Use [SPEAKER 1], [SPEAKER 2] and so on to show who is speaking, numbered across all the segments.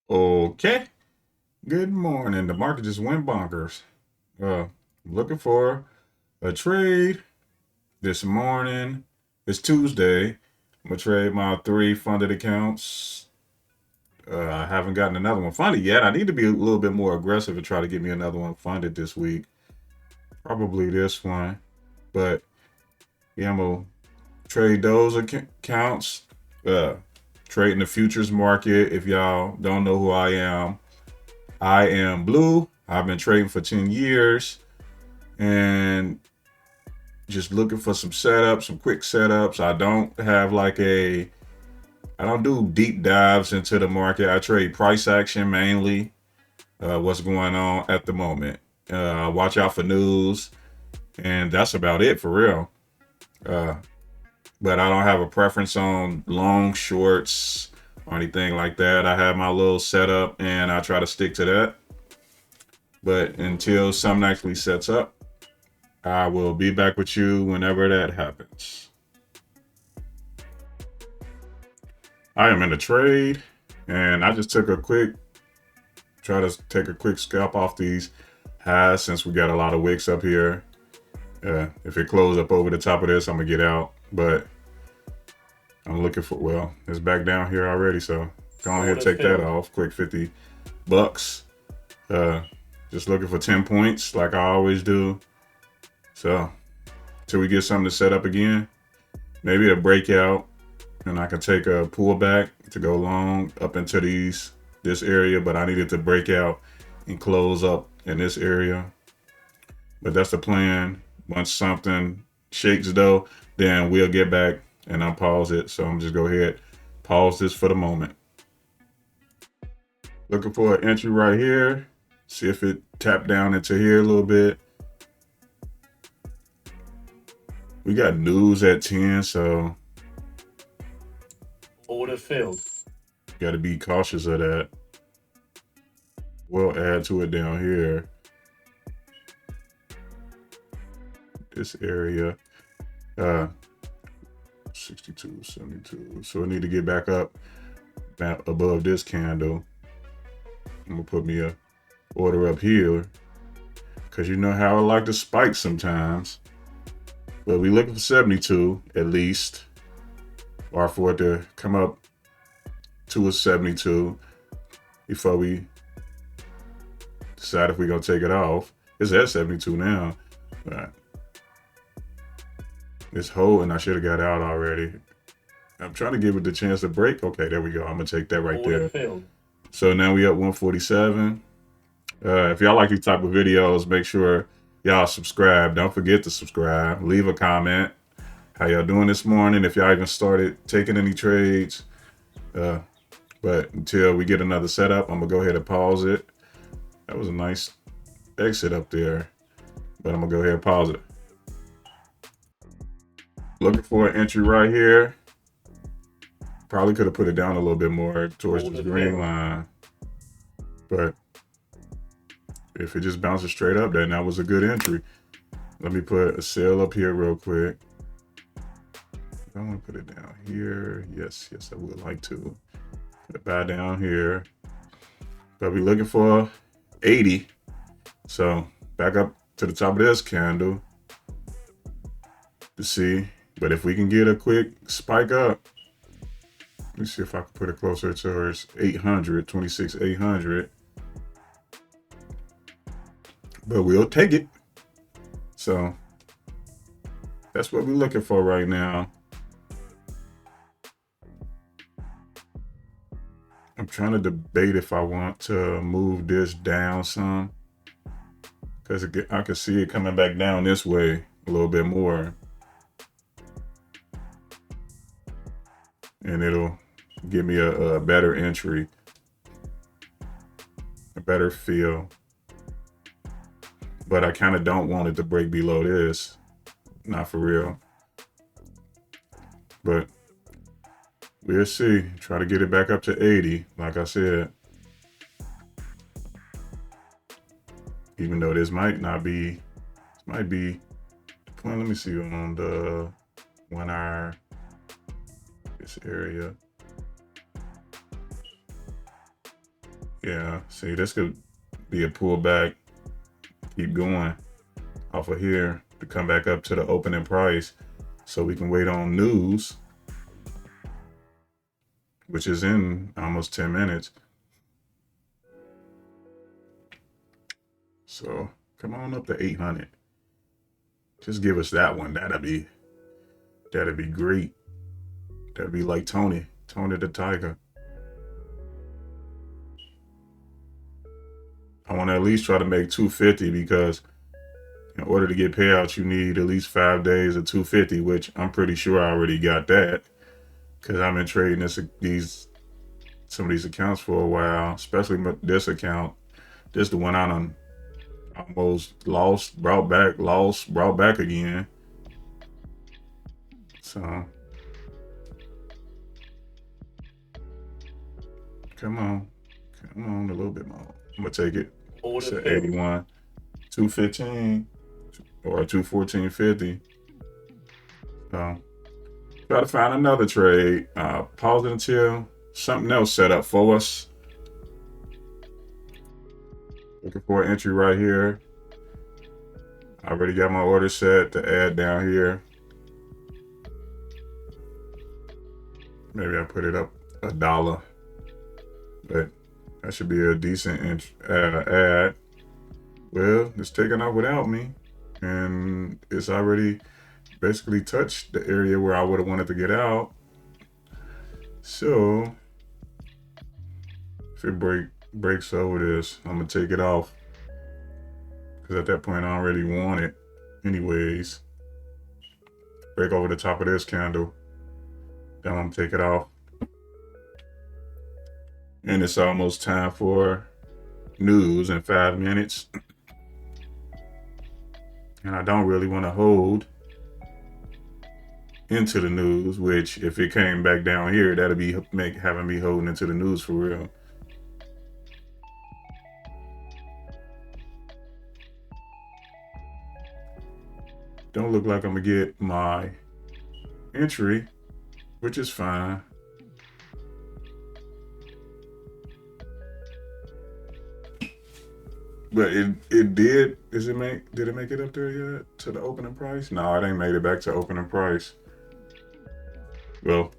[SPEAKER 1] Okay. Good morning. The market just went bonkers. Uh, Looking for a trade this morning. It's Tuesday. I'm gonna trade my 3 funded accounts. I haven't gotten another one funded yet. I need to be a little bit more aggressive and try to get me another one funded this week. Probably this one. But yeah, I'm gonna trade those accounts. Uh, Trading the futures market. If y'all don't know who I am Blue. I've been trading for 10 years and just looking for some setups, some quick setups. I don't do deep dives into the market. I trade price action mainly, what's going on at the moment. Watch out for news, and that's about it for real. Uh, but I don't have a preference on long, shorts, or anything like that. I have my little setup and I try to stick to that. But until something actually sets up, I will be back with you whenever that happens. I am in a trade, and I just try to take a quick scalp off these highs since we got a lot of wicks up here. If it closes up over the top of this, I'm gonna get out. But I'm looking for, well, it's back down here already, so go ahead and take that off. Quick $50. Uh, just looking for 10 points like I always do. So till we get something to set up again, maybe a breakout, and I can take a pullback to go long up into this area, but I needed to break out and close up in this area. But that's the plan. Once something shakes though, then we'll get back and unpause it. So I'm just go ahead, pause this for the moment. Looking for an entry right here. See if it tapped down into here a little bit. We got news at 10, so
[SPEAKER 2] Order filled.
[SPEAKER 1] got to be cautious of that. We'll add to it down here. This area. 62.72. So I need to get back up above this candle. I'm gonna put me a order up here because you know how I like to spike sometimes. But we looking for 72 at least, or for it to come up to a 72 before we decide if we're gonna take it off. It's at 72 now. But it's holding. I should have got out already. I'm trying to give it the chance to break. Okay, there we go. I'm gonna take that right
[SPEAKER 2] Order
[SPEAKER 1] there.
[SPEAKER 2] filled.
[SPEAKER 1] So now we up 147. If y'all like these type of videos, make sure y'all subscribe. Don't forget to subscribe. Leave a comment. How y'all doing this morning? If y'all even started taking any trades. But until we get another setup, I'm gonna go ahead and pause it. That was a nice exit up there, but I'm gonna go ahead and pause it. Looking for an entry right here. Probably could have put it down a little bit more towards this green line, but if it just bounces straight up, then that was a good entry. Let me put a sell up here real quick. I want to put it down here. Yes, I would like to. Put it back down here. But we're looking for 80. So back up to the top of this candle to see. But if we can get a quick spike up, let me see if I can put it closer towards 800, 26,800. But we'll take it. So that's what we're looking for right now. I'm trying to debate if I want to move this down some, because I can see it coming back down this way a little bit more, and it'll give me a better entry, a better feel. But I kind of don't want it to break below this, not for real. But we'll see. Try to get it back up to 80, like I said. Even though this might be, let me see on the 1 hour, this area. Yeah, see, this could be a pullback. Keep going off of here to come back up to the opening price, so we can wait on news, which is in almost 10 minutes. So come on up to 800. Just give us that one. That'd be great. That'd be like Tony the Tiger. I want to at least try to make 250, because in order to get payouts, you need at least 5 days of 250, which I'm pretty sure I already got that, because I've been trading some of these accounts for a while, especially this account. This is the one I done almost lost, brought back again. So come on a little bit more. I'm gonna take it. It's at 81, 215 or 214.50. So try to find another trade. Pause it until something else set up for us. Looking for an entry right here. I already got my order set to add down here. Maybe I put it up $1, but that should be a decent add. Well, it's taken off without me, and it's already basically touched the area where I would have wanted to get out. So if it breaks over this, I'm gonna take it off, because at that point I already want it anyways. Break over the top of this candle, then I'm gonna take it off. And it's almost time for news in 5 minutes, and I don't really want to hold into the news, which if it came back down here, that'll be having me holding into the news for real. Don't look like I'm gonna get my entry, which is fine. But it did. Did it make it up there yet to the opening price? No, it ain't made it back to opening price. Well,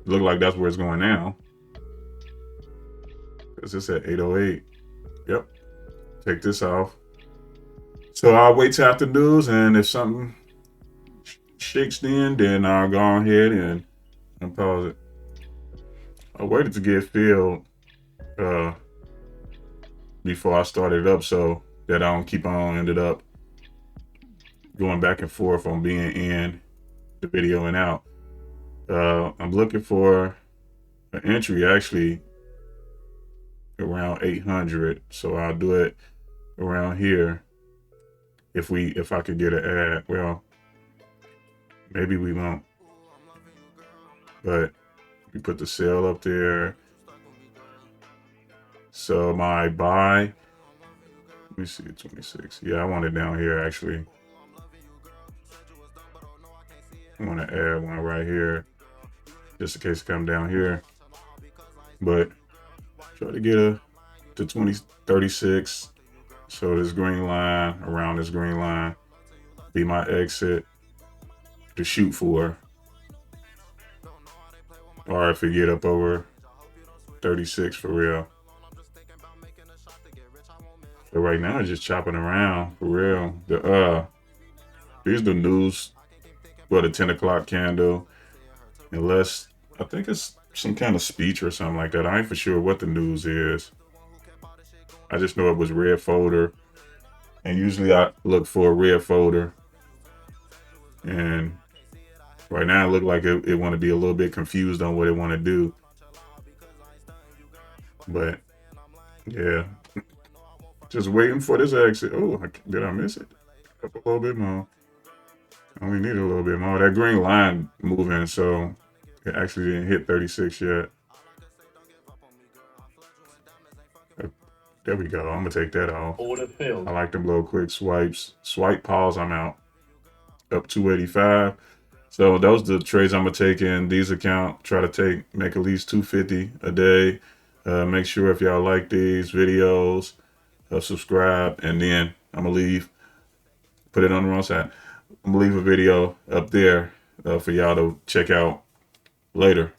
[SPEAKER 1] look like that's where it's going now, because it's at 808. Yep. Take this off. So I'll wait till after news, and if something shakes then I'll go ahead and pause it. I waited to get filled before I started it up, so that I don't keep on ended up going back and forth on being in the video and out. I'm looking for an entry actually around 800, so I'll do it around here if I could get an ad. Well, maybe we won't, but we put the sale up there. So my buy, let me see, 26. Yeah, I want it down here actually. I want to add one right here, just in case it come down here. But try to get to 36. So this green line, around this green line, be my exit to shoot for. Or if it get up over 36 for real. But right now it's just chopping around for real. These are the news for the 10 o'clock candle. Unless, I think it's some kind of speech or something like that. I ain't for sure what the news is. I just know it was red folder. And usually I look for a red folder. And right now it looked like it want to be a little bit confused on what it want to do. But yeah. Just waiting for this exit. Oh, did I miss it? Up a little bit more. I only need a little bit more. That green line moving, so it actually didn't hit 36 yet. There we go. I'm gonna take that off. Order filled. I like them little quick swipes. Swipe, pause, I'm out. Up 285. So those are the trades I'm gonna take in these accounts. Try to make at least 250 a day. Make sure if y'all like these videos, subscribe, and then I'm gonna put it on the wrong side. I'm gonna leave a video up there for y'all to check out later.